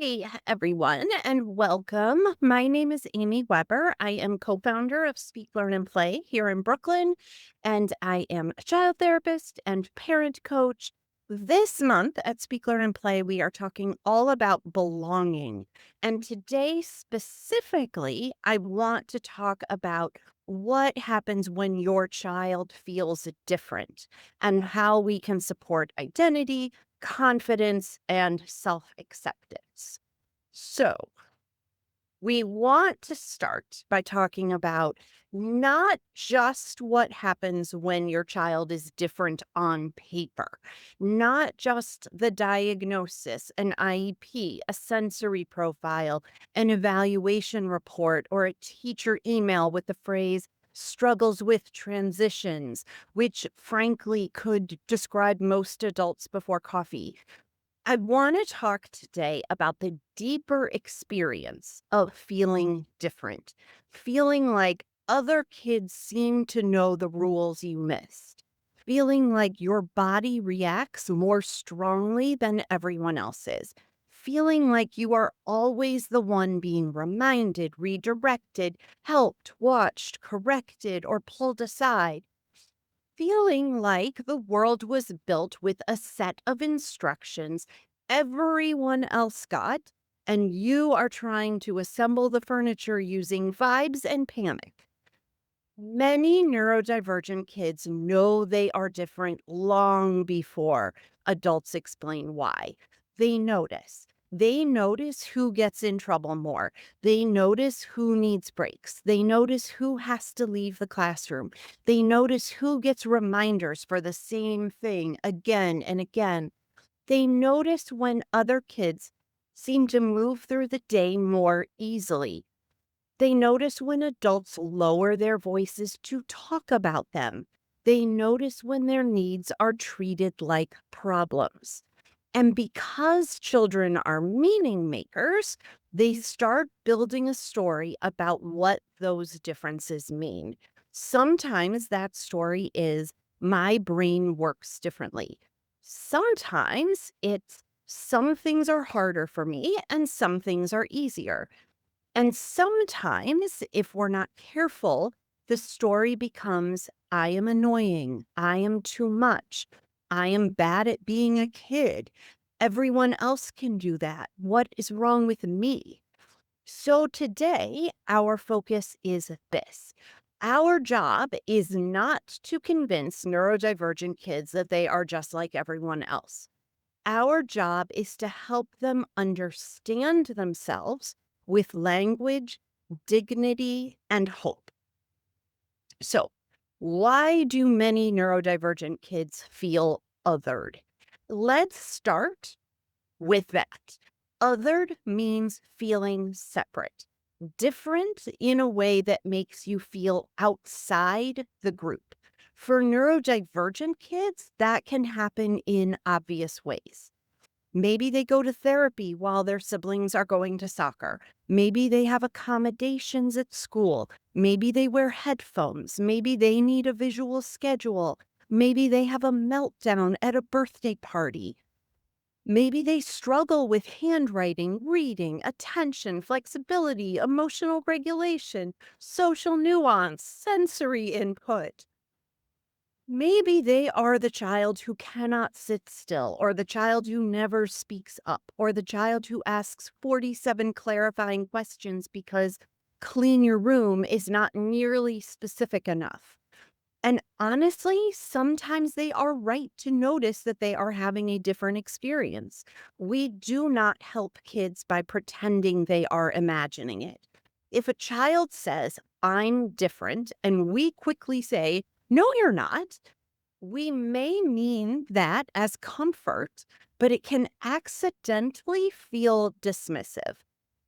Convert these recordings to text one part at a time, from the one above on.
Hey, everyone, and welcome. My name is Amy Weber. I am co founder of Speak, Learn, and Play here in Brooklyn, and I am a child therapist and parent coach. This month at Speak, Learn, and Play, we are talking all about belonging. And today, specifically, I want to talk about what happens when your child feels different and how we can support identity, confidence, and self acceptance. So, we want to start by talking about not just what happens when your child is different on paper, not just the diagnosis, an IEP, a sensory profile, an evaluation report, or a teacher email with the phrase, struggles with transitions, which frankly could describe most adults before coffee. I want to talk today about the deeper experience of feeling different, feeling like other kids seem to know the rules you missed, feeling like your body reacts more strongly than everyone else's, feeling like you are always the one being reminded, redirected, helped, watched, corrected, or pulled aside. Feeling like the world was built with a set of instructions everyone else got, and you are trying to assemble the furniture using vibes and panic. Many neurodivergent kids know they are different long before adults explain why. They notice. They notice who gets in trouble more. They notice who needs breaks. They notice who has to leave the classroom. They notice who gets reminders for the same thing again and again. They notice when other kids seem to move through the day more easily. They notice when adults lower their voices to talk about them. They notice when their needs are treated like problems. And because children are meaning makers, they start building a story about what those differences mean. Sometimes that story is my brain works differently. Sometimes it's some things are harder for me and some things are easier. And sometimes, if we're not careful, the story becomes I am annoying. I am too much. I am bad at being a kid. Everyone else can do that. What is wrong with me? So today, our focus is this. Our job is not to convince neurodivergent kids that they are just like everyone else. Our job is to help them understand themselves with language, dignity, and hope. So, why do many neurodivergent kids feel othered? Let's start with that. Othered means feeling separate, different in a way that makes you feel outside the group. For neurodivergent kids, that can happen in obvious ways. Maybe they go to therapy while their siblings are going to soccer. Maybe they have accommodations at school. Maybe they wear headphones. Maybe they need a visual schedule. Maybe they have a meltdown at a birthday party. Maybe they struggle with handwriting, reading, attention, flexibility, emotional regulation, social nuance, sensory input. Maybe they are the child who cannot sit still, or the child who never speaks up, or the child who asks 47 clarifying questions because clean your room is not nearly specific enough. And honestly, sometimes they are right to notice that they are having a different experience. We do not help kids by pretending they are imagining it. If a child says, I'm different, and we quickly say, no, you're not, we may mean that as comfort, but it can accidentally feel dismissive.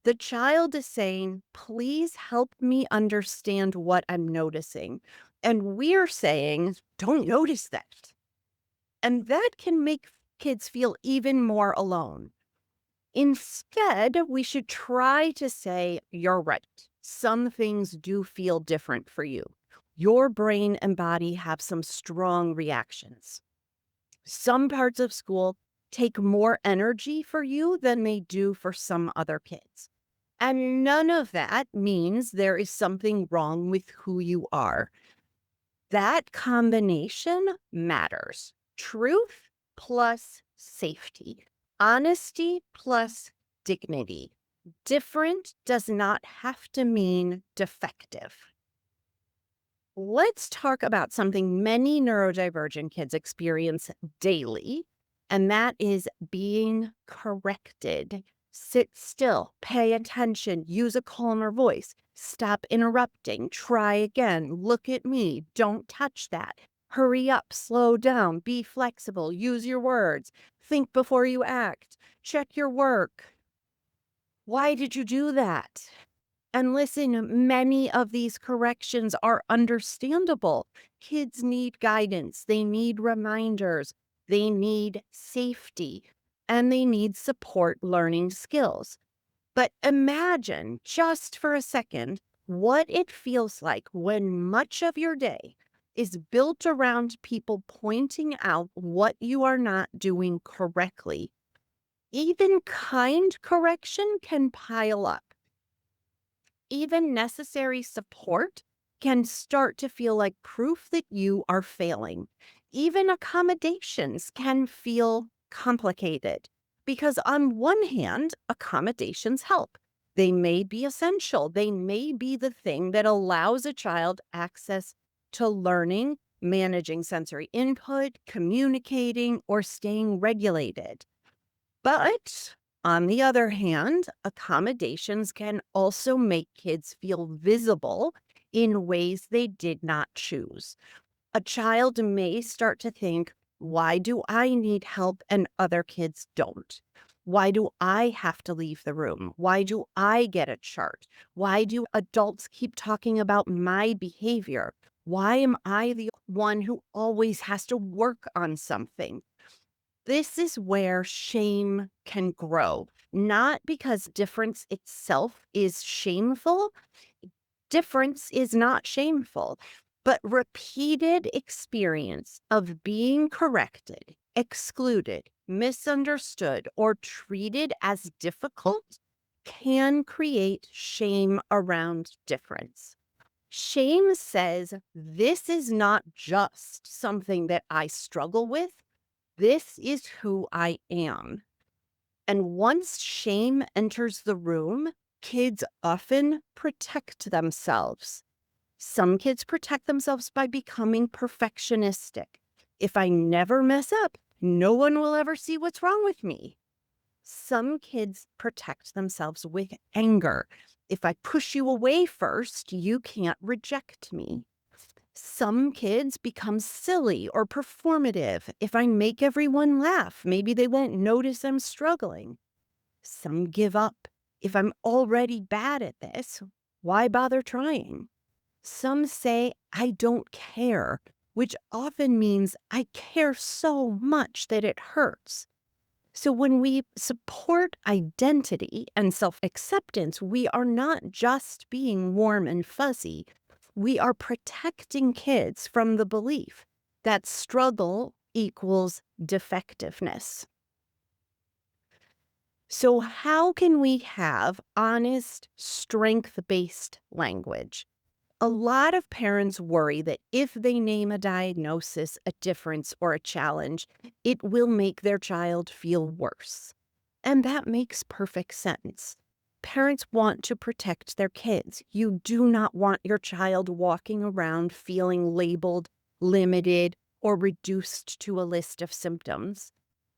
The child is saying, please help me understand what I'm noticing. And we're saying, don't notice that. And that can make kids feel even more alone. Instead, we should try to say, you're right. Some things do feel different for you. Your brain and body have some strong reactions. Some parts of school take more energy for you than they do for some other kids. And none of that means there is something wrong with who you are. That combination matters. Truth plus safety, honesty plus dignity. Different does not have to mean defective. Let's talk about something many neurodivergent kids experience daily, and that is being corrected. Sit still, pay attention, use a calmer voice, stop interrupting, try again, look at me, don't touch that. Hurry up, slow down, be flexible, use your words, think before you act, check your work. Why did you do that? And listen, many of these corrections are understandable. Kids need guidance, they need reminders, they need safety, and they need support learning skills. But imagine just for a second what it feels like when much of your day is built around people pointing out what you are not doing correctly. Even kind correction can pile up. Even necessary support can start to feel like proof that you are failing. Even accommodations can feel complicated because, on one hand, accommodations help. They may be essential, they may be the thing that allows a child access to learning, managing sensory input, communicating, or staying regulated. But on the other hand, accommodations can also make kids feel visible in ways they did not choose. A child may start to think, why do I need help and other kids don't? Why do I have to leave the room? Why do I get a chart? Why do adults keep talking about my behavior? Why am I the one who always has to work on something? This is where shame can grow, not because difference itself is shameful. Difference is not shameful, but repeated experience of being corrected, excluded, misunderstood, or treated as difficult can create shame around difference. Shame says, this is not just something that I struggle with. This is who I am. And once shame enters the room, kids often protect themselves. Some kids protect themselves by becoming perfectionistic. If I never mess up, no one will ever see what's wrong with me. Some kids protect themselves with anger. If I push you away first, you can't reject me. Some kids become silly or performative. If I make everyone laugh, maybe they won't notice I'm struggling. Some give up. If I'm already bad at this, why bother trying? Some say, I don't care, which often means I care so much that it hurts. So when we support identity and self-acceptance, we are not just being warm and fuzzy. We are protecting kids from the belief that struggle equals defectiveness. So how can we have honest, strength-based language? A lot of parents worry that if they name a diagnosis, a difference, or a challenge, it will make their child feel worse. And that makes perfect sense. Parents want to protect their kids. You do not want your child walking around feeling labeled, limited, or reduced to a list of symptoms.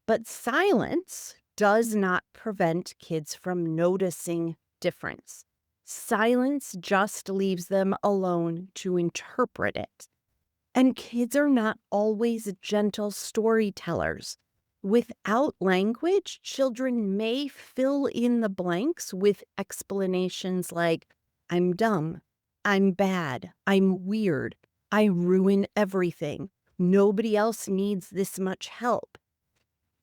But silence does not prevent kids from noticing difference. Silence just leaves them alone to interpret it. And kids are not always gentle storytellers. Without language, children may fill in the blanks with explanations like, I'm dumb, I'm bad, I'm weird, I ruin everything, nobody else needs this much help.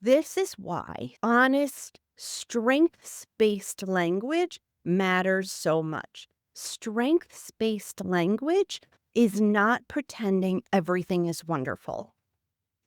This is why honest, strengths-based language matters so much. Strengths-based language is not pretending everything is wonderful.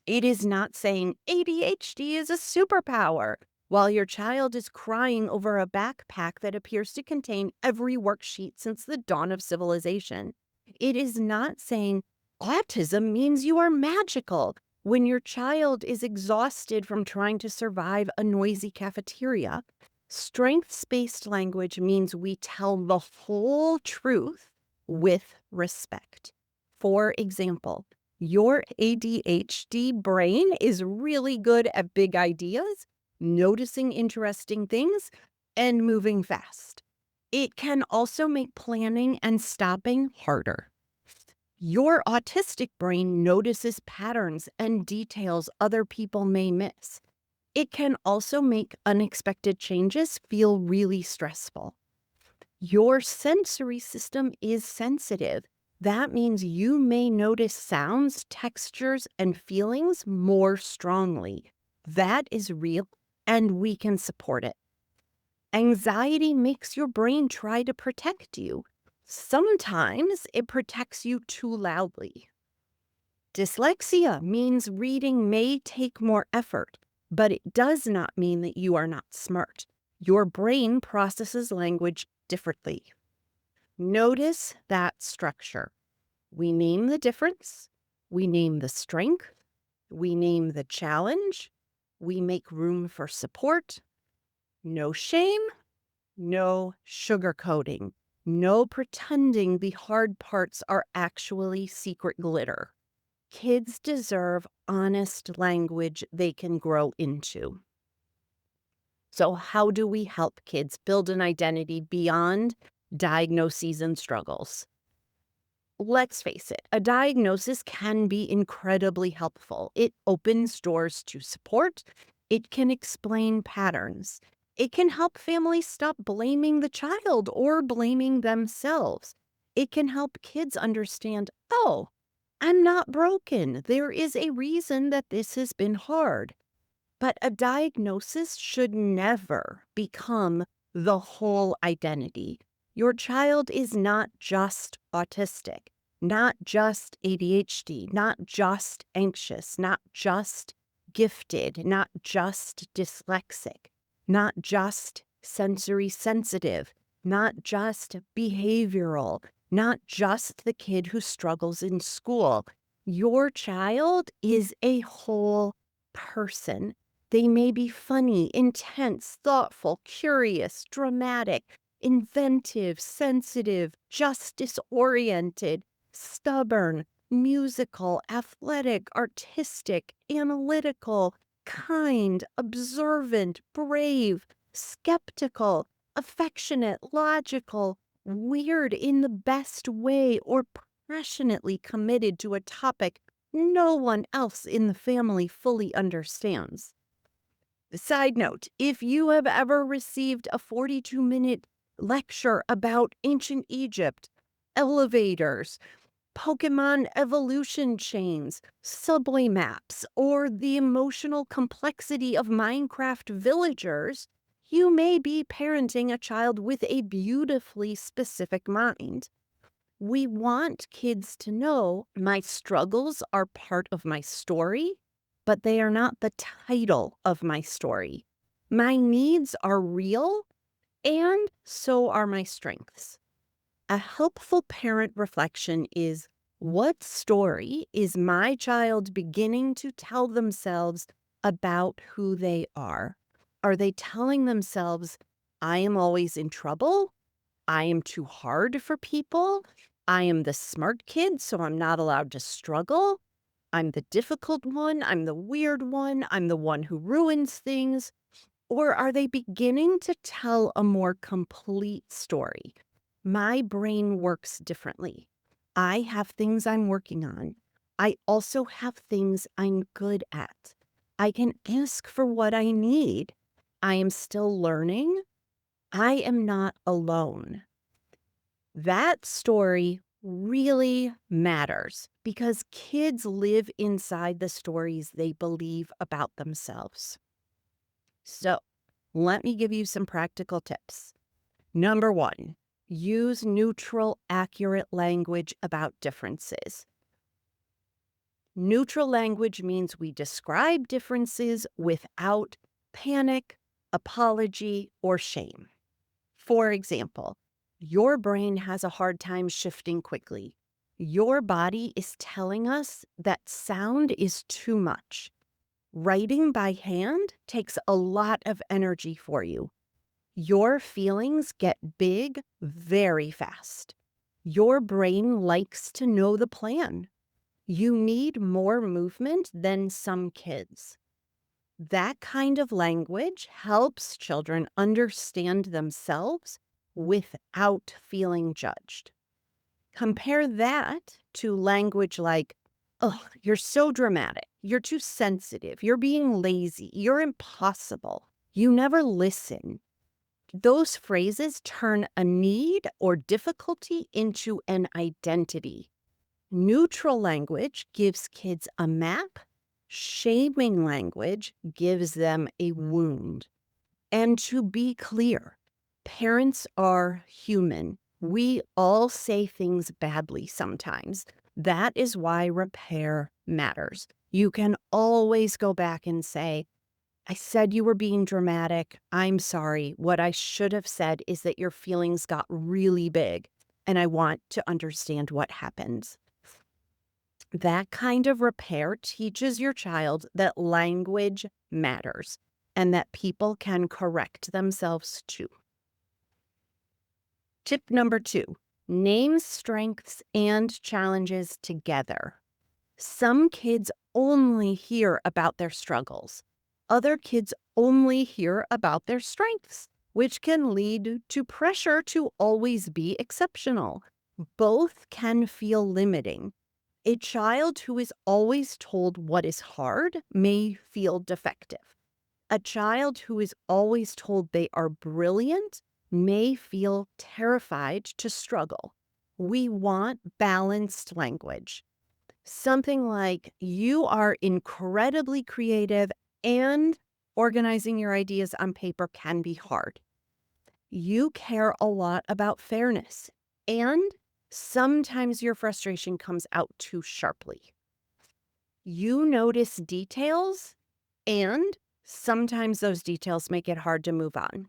It is not saying ADHD is a superpower while your child is crying over a backpack that appears to contain every worksheet since the dawn of civilization. It is not saying autism means you are magical when your child is exhausted from trying to survive a noisy cafeteria. Strengths based language means we tell the whole truth with respect. For example, your ADHD brain is really good at big ideas, noticing interesting things, and moving fast. It can also make planning and stopping harder. Your autistic brain notices patterns and details other people may miss. It can also make unexpected changes feel really stressful. Your sensory system is sensitive. That means you may notice sounds, textures, and feelings more strongly. That is real, and we can support it. Anxiety makes your brain try to protect you. Sometimes it protects you too loudly. Dyslexia means reading may take more effort, but it does not mean that you are not smart. Your brain processes language differently. Notice that structure. We name the difference, we name the strength, we name the challenge, we make room for support. No shame, no sugarcoating, no pretending the hard parts are actually secret glitter. Kids deserve honest language they can grow into. So, how do we help kids build an identity beyond diagnoses and struggles? Let's face it, a diagnosis can be incredibly helpful. It opens doors to support, it can explain patterns, it can help families stop blaming the child or blaming themselves. It can help kids understand, oh, I'm not broken. There is a reason that this has been hard. But a diagnosis should never become the whole identity. Your child is not just autistic, not just ADHD, not just anxious, not just gifted, not just dyslexic, not just sensory sensitive, not just behavioral, not just the kid who struggles in school. Your child is a whole person. They may be funny, intense, thoughtful, curious, dramatic, inventive, sensitive, justice oriented, stubborn, musical, athletic, artistic, analytical, kind, observant, brave, skeptical, affectionate, logical, weird in the best way, or passionately committed to a topic no one else in the family fully understands. Side note, if you have ever received a 42-minute lecture about ancient Egypt, elevators, Pokemon evolution chains, subway maps, or the emotional complexity of Minecraft villagers, you may be parenting a child with a beautifully specific mind. We want kids to know my struggles are part of my story, but they are not the title of my story. My needs are real, and so are my strengths. A helpful parent reflection is, what story is my child beginning to tell themselves about who they are? Are they telling themselves, I am always in trouble? I am too hard for people? I am the smart kid, so I'm not allowed to struggle? I'm the difficult one. I'm the weird one. I'm the one who ruins things. Or are they beginning to tell a more complete story? My brain works differently. I have things I'm working on. I also have things I'm good at. I can ask for what I need. I am still learning. I am not alone. That story really matters because kids live inside the stories they believe about themselves. So, let me give you some practical tips. Number one, use neutral, accurate language about differences. Neutral language means we describe differences without panic, apology, or shame. For example, your brain has a hard time shifting quickly. Your body is telling us that sound is too much. Writing by hand takes a lot of energy for you. Your feelings get big very fast. Your brain likes to know the plan. You need more movement than some kids. That kind of language helps children understand themselves without feeling judged. Compare that to language like, oh, you're so dramatic. You're too sensitive. You're being lazy. You're impossible. You never listen. Those phrases turn a need or difficulty into an identity. Neutral language gives kids a map. Shaming language gives them a wound. And to be clear, parents are human. We all say things badly sometimes. That is why repair matters. You can always go back and say, I said you were being dramatic. I'm sorry. What I should have said is that your feelings got really big, and I want to understand what happened. That kind of repair teaches your child that language matters and that people can correct themselves too. Tip number 2, name strengths and challenges together. Some kids only hear about their struggles. Other kids only hear about their strengths, which can lead to pressure to always be exceptional. Both can feel limiting. A child who is always told what is hard may feel defective. A child who is always told they are brilliant may feel terrified to struggle. We want balanced language. Something like, you are incredibly creative and organizing your ideas on paper can be hard. You care a lot about fairness, and sometimes your frustration comes out too sharply. You notice details, and sometimes those details make it hard to move on.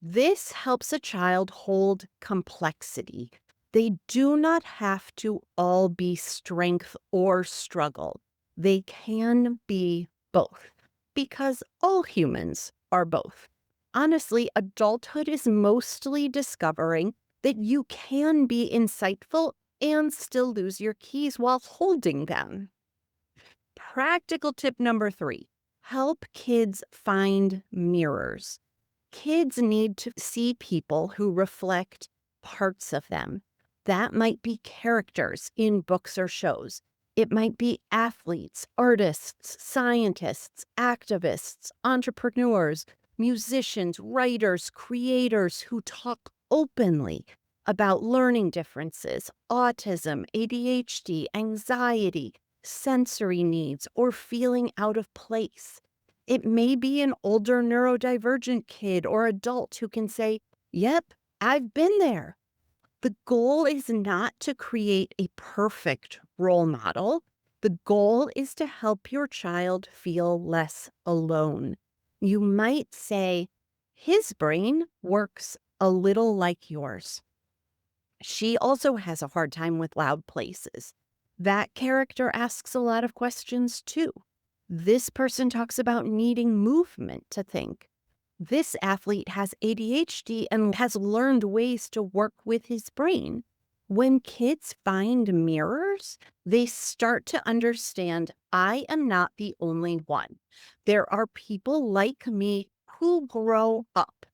This helps a child hold complexity. They do not have to all be strength or struggle. They can be both, because all humans are both. Honestly, adulthood is mostly discovering that you can be insightful and still lose your keys while holding them. Practical tip number 3, help kids find mirrors. Kids need to see people who reflect parts of them. That might be characters in books or shows. It might be athletes, artists, scientists, activists, entrepreneurs, musicians, writers, creators who talk openly about learning differences, autism, ADHD, anxiety, sensory needs, or feeling out of place. It may be an older neurodivergent kid or adult who can say, yep, I've been there. The goal is not to create a perfect role model. The goal is to help your child feel less alone. You might say, his brain works a little like yours. She also has a hard time with loud places. That character asks a lot of questions too. This person talks about needing movement to think. This athlete has ADHD and has learned ways to work with his brain. When kids find mirrors, they start to understand, I am not the only one. There are people like me who grow up.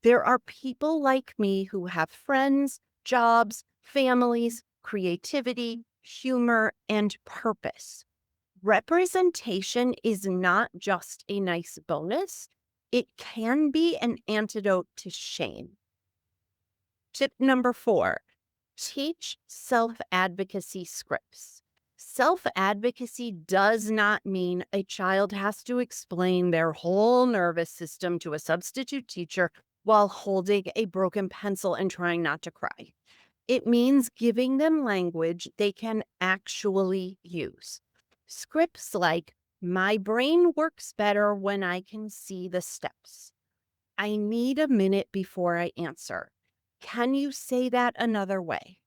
There are people like me who have friends, jobs, families, creativity, humor, and purpose. Representation is not just a nice bonus, it can be an antidote to shame. Tip number 4, teach self-advocacy scripts. Self-advocacy does not mean a child has to explain their whole nervous system to a substitute teacher while holding a broken pencil and trying not to cry. It means giving them language they can actually use. Scripts like, my brain works better when I can see the steps. I need a minute before I answer. Can you say that another way?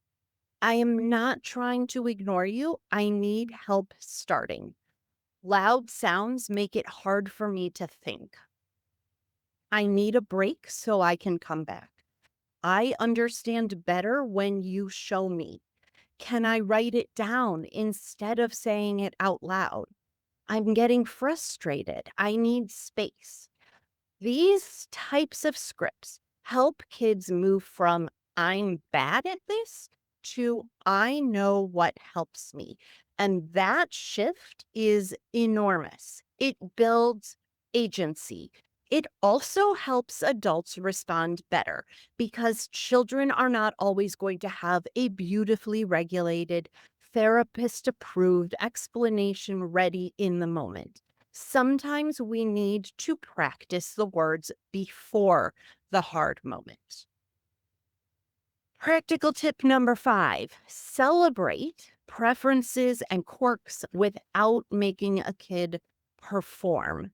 I am not trying to ignore you. I need help starting. Loud sounds make it hard for me to think. I need a break so I can come back. I understand better when you show me. Can I write it down instead of saying it out loud? I'm getting frustrated. I need space. These types of scripts help kids move from I'm bad at this to I know what helps me. And that shift is enormous. It builds agency. It also helps adults respond better because children are not always going to have a beautifully regulated, therapist approved explanation ready in the moment. Sometimes we need to practice the words before the hard moment. Practical tip number 5, celebrate preferences and quirks without making a kid perform.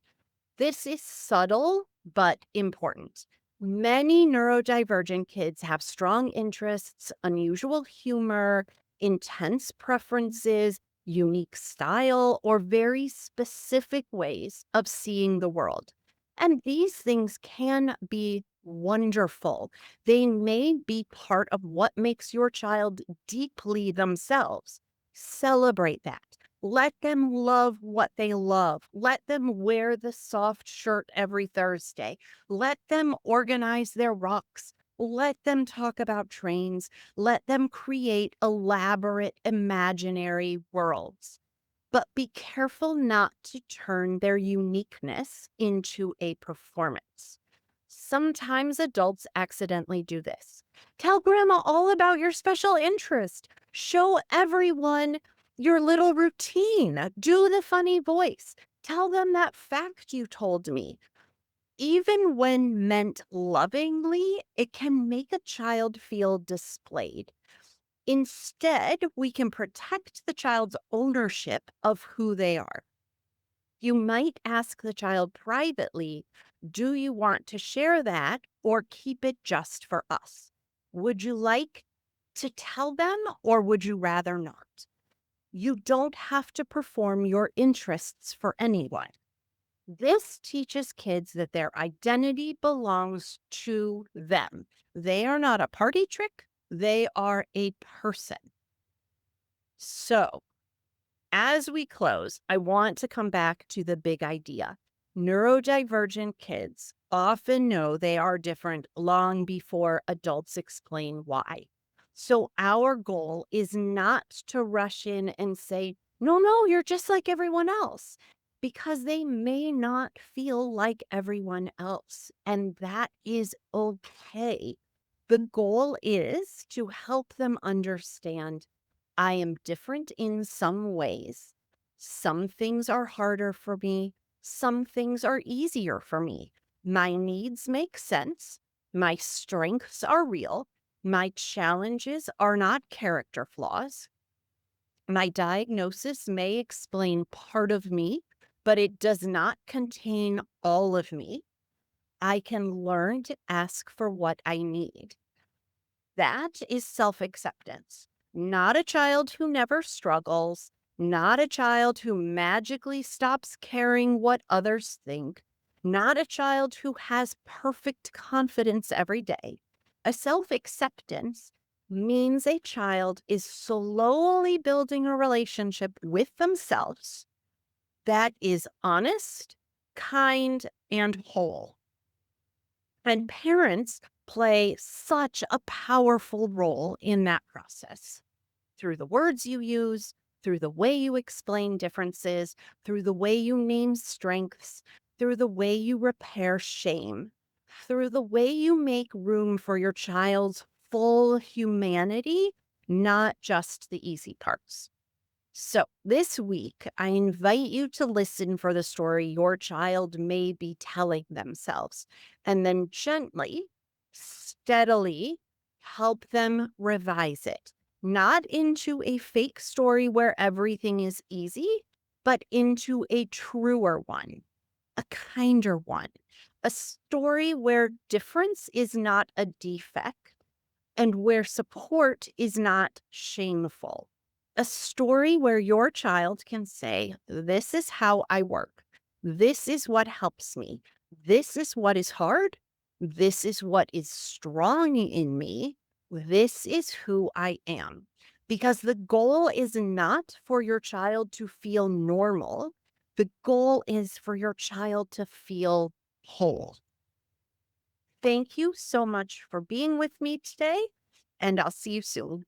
This is subtle but important. Many neurodivergent kids have strong interests, unusual humor, intense preferences, unique style, or very specific ways of seeing the world. And these things can be wonderful. They may be part of what makes your child deeply themselves. Celebrate that. Let them love what they love. Let them wear the soft shirt every Thursday. Let them organize their rocks. Let them talk about trains. Let them create elaborate imaginary worlds. But be careful not to turn their uniqueness into a performance. Sometimes adults accidentally do this. Tell grandma all about your special interest. Show everyone your little routine. Do the funny voice. Tell them that fact you told me. Even when meant lovingly, it can make a child feel displayed. Instead, we can protect the child's ownership of who they are. You might ask the child privately, do you want to share that or keep it just for us? Would you like to tell them or would you rather not? You don't have to perform your interests for anyone. This teaches kids that their identity belongs to them. They are not a party trick, they are a person. So, as we close, I want to come back to the big idea. Neurodivergent kids often know they are different long before adults explain why. So, our goal is not to rush in and say, no, no, you're just like everyone else, because they may not feel like everyone else. And that is okay. The goal is to help them understand I am different in some ways. Some things are harder for me. Some things are easier for me. My needs make sense. My strengths are real. My challenges are not character flaws. My diagnosis may explain part of me, but it does not contain all of me. I can learn to ask for what I need. That is self acceptance. Not a child who never struggles, not a child who magically stops caring what others think, not a child who has perfect confidence every day. A self acceptance means a child is slowly building a relationship with themselves that is honest, kind, and whole. And parents play such a powerful role in that process through the words you use, through the way you explain differences, through the way you name strengths, through the way you repair shame, through the way you make room for your child's full humanity, not just the easy parts. So, this week, I invite you to listen for the story your child may be telling themselves, and then gently, steadily help them revise it, not into a fake story where everything is easy, but into a truer one, a kinder one, a story where difference is not a defect and where support is not shameful. A story where your child can say, "This is how I work. This is what helps me. This is what is hard. This is what is strong in me. This is who I am." Because the goal is not for your child to feel normal. The goal is for your child to feel whole. Thank you so much for being with me today, and I'll see you soon.